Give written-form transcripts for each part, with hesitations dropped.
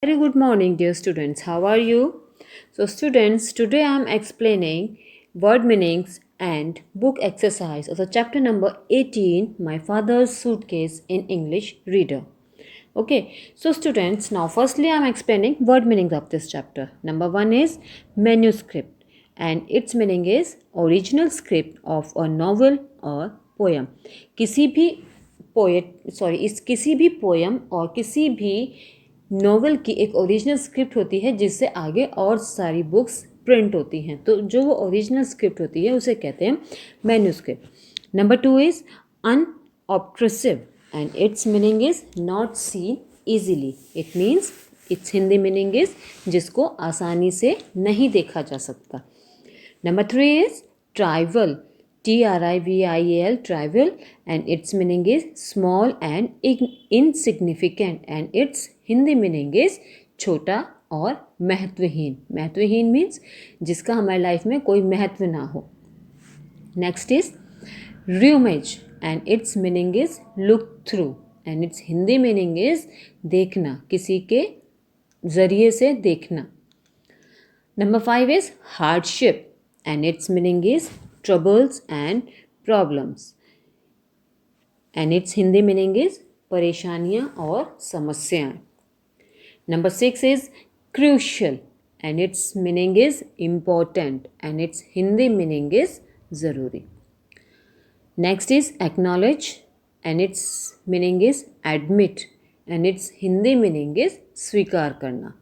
Very good morning, dear students. How are you? So, students, today I am explaining word meanings and book exercise of the chapter number 18, My Father's Suitcase in English Reader. Okay, so students, now firstly I am explaining word meanings of this chapter. Number one is manuscript, and its meaning is original script of a novel or poem. किसी भी किसी भी poem और किसी भी novel की एक original script होती है जिससे आगे और सारी बुक्स प्रिंट होती हैं, तो जो वो ओरिजिनल स्क्रिप्ट होती है उसे कहते हैं manuscript. Number two is unobtrusive and its meaning is not seen easily. It means its Hindi meaning is जिसको आसानी से नहीं देखा जा सकता. Number three is trivial. Trivial, trivial, and its meaning is small and insignificant, and its Hindi meaning is छोटा और महत्वहीन. महत्वहीन मीन्स जिसका हमारी लाइफ में कोई महत्व ना हो. Next is rheumage, and its meaning is look through, and its Hindi meaning is देखना, किसी के जरिए से देखना. Number five is hardship, and its meaning is troubles and problems, and its Hindi meaning is परेशानियाँ और समस्याएं. Number six is crucial, and its meaning is important, and its Hindi meaning is ज़रूरी. Next is acknowledge, and its meaning is admit, and its Hindi meaning is स्वीकार करना.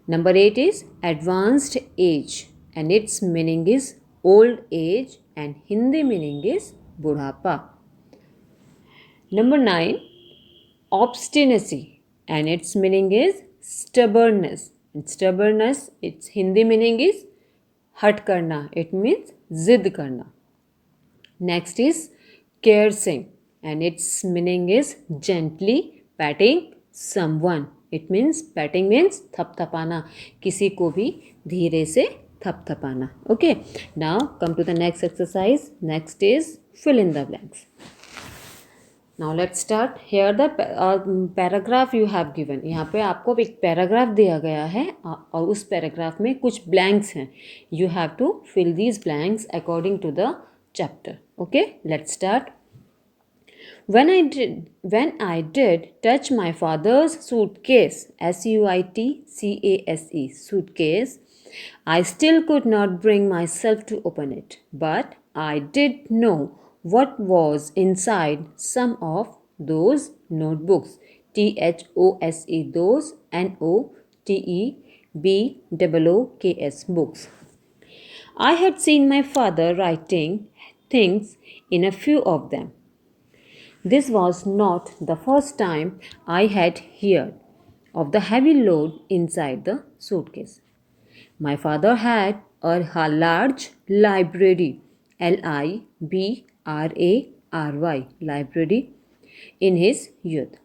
Number 8 is advanced age, and its meaning is old age, and Hindi meaning is बुढ़ापा. Number 9 obstinacy, and its meaning is stubbornness. And stubbornness, its Hindi meaning is हट करना. It means जिद करना. Next is caressing, and its meaning is gently patting someone. It means patting means थपथपाना, किसी को भी धीरे से थपथपाना. Okay, now come to the next exercise. Next is fill in the blanks. Now let's start. Here the paragraph you have given. यहाँ पे आपको एक paragraph दिया गया है और उस पैराग्राफ में कुछ blanks हैं. You have to fill these blanks according to the chapter. Okay, let's start. When I did touch my father's suitcase, suitcase, suitcase, I still could not bring myself to open it, but I did know what was inside some of those notebooks. THOSE, those, NOTEBOOKS, books. I had seen my father writing things in a few of them. This was not the first time I had heard of the heavy load inside the suitcase. My father had a large library, LIBRARY, library, in his youth.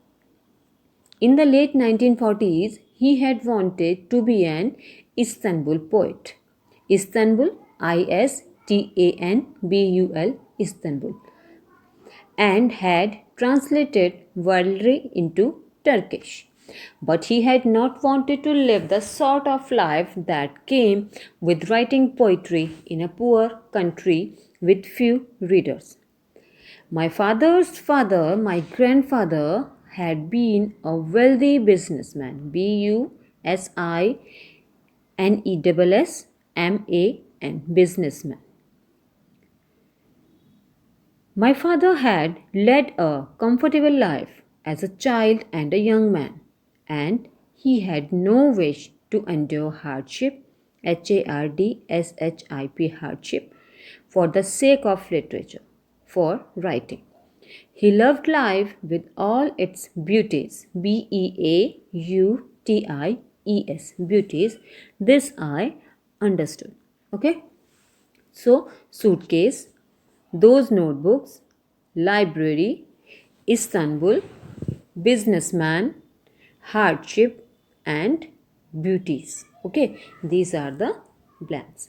In the late 1940s, he had wanted to be an Istanbul poet. Istanbul, ISTANBUL, Istanbul, and had translated worldly into Turkish. But he had not wanted to live the sort of life that came with writing poetry in a poor country with few readers. My father's father, my grandfather, had been a wealthy businessman, BUSINESSMAN, businessman. My father had led a comfortable life as a child and a young man, and he had no wish to endure hardship, HARDSHIP, hardship, for the sake of literature, for writing. He loved life with all its beauties, BEAUTIES, beauties. This I understood. Okay? So, suitcase, those notebooks, library, Istanbul, businessman, hardship, and beauties. Okay, these are the blanks.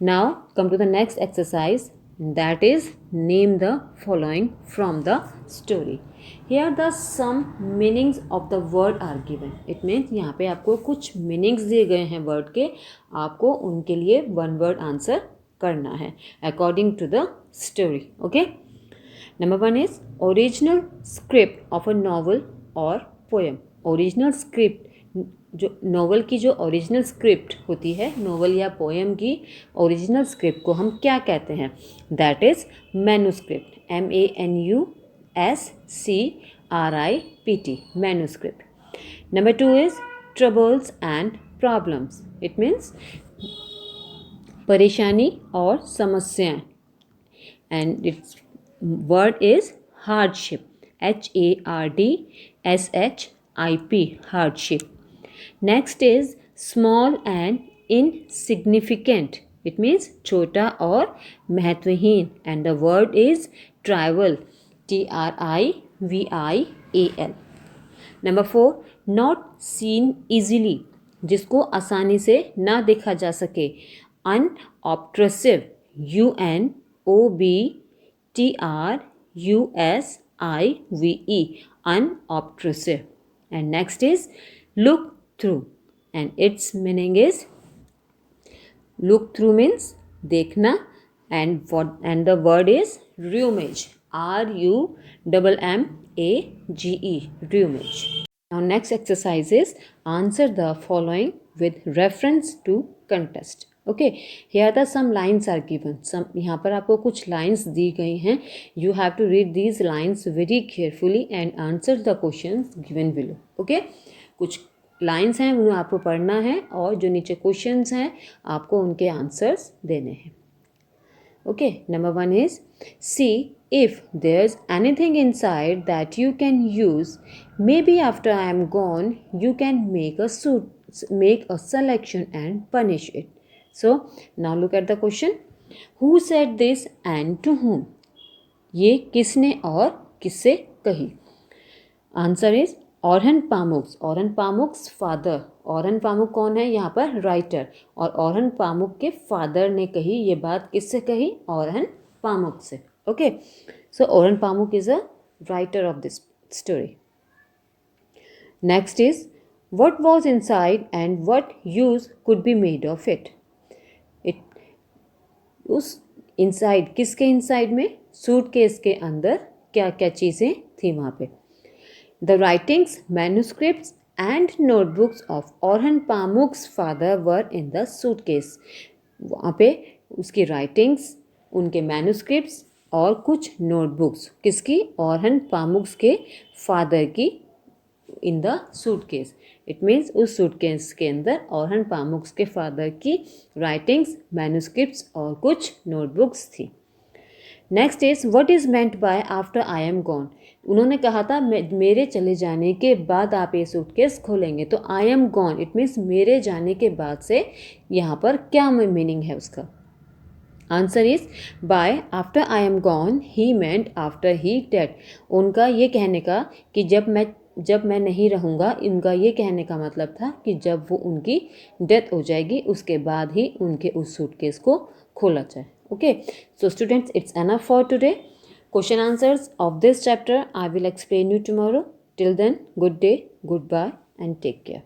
Now come to the next exercise. that is name the following from the story. Here the some meanings of the word are given. It means यहाँ पे आपको कुछ meanings दिए गए हैं word के, आपको उनके लिए one word answer करना है according to the story. Okay. Number 1 is original script of a novel or poem. Original script, जो नॉवल की जो ओरिजिनल स्क्रिप्ट होती है, नॉवल या पोएम की ओरिजिनल स्क्रिप्ट को हम क्या कहते हैं? That is manuscript. MANUSCRIPT, manuscript. Number 2 is troubles and problems. It means परेशानी और समस्याएं. And it's word is hardship. HARDSHIP, hardship. Next is small and insignificant. It means छोटा और महत्वहीन. And the word is trivial. TRIVIAL. Number 4, not seen easily, जिसको आसानी से ना देखा जा सके. Unobtrusive. UNOBTRUSIVE. Unobtrusive. And next is look through, and its meaning is look through means देखना, and the word is rumage. RUMMAGE, rumage. Now next exercise is answer the following with reference to contest. Okay, here the some lines are given. Some यहाँ पर आपको कुछ lines दी गई हैं. You have to read these lines very carefully and answer the questions given below. Okay, कुछ lines हैं उन्हें आपको पढ़ना है, और जो नीचे क्वेश्चंस हैं आपको उनके आंसर्स देने हैं. Okay. Number 1 is see if there is anything inside that you can use, maybe after I am gone you can make a selection and punish it. So now look at the question. Who said this and to whom? ये किसने और किससे कही? Answer is Orhan Pamuk's. Orhan Pamuk's father. Orhan Pamuk कौन है यहाँ पर? Writer. और ओरहन पामुक के फादर ने कही. ये बात किससे कही? ओरहन पामुक से. Okay. So Orhan Pamuk is a writer of this story. Next is what was inside and what use could be made of it. उस इनसाइड, किसके इनसाइड में? सूटकेस के अंदर क्या क्या चीज़ें थी वहाँ पे. The writings, manuscripts and notebooks of Orhan Pamuk's father were in the suitcase. वहाँ पे उसकी writings, उनके manuscripts और कुछ notebooks किसकी? Orhan Pamuk's के father की in the suitcase. It means उस suitcase के अंदर Orhan Pamuk's के father की writings, manuscripts और कुछ notebooks थी. Next is what is meant by after I am gone. उन्होंने कहा था मेरे चले जाने के बाद आप ये सूटकेस खोलेंगे. तो आई एम गॉन इट मीन्स मेरे जाने के बाद से यहाँ पर क्या मीनिंग है उसका? Answer is by after I am gone he meant after he dead. उनका ये कहने का कि जब मैं नहीं रहूँगा, इनका ये कहने का मतलब था कि जब वो उनकी डेथ हो जाएगी उसके बाद ही उनके उस सूटकेस को खोला जाए. Okay, so students, it's enough for today. Question answers of this chapter I will explain you tomorrow. Till then, good day, goodbye and take care.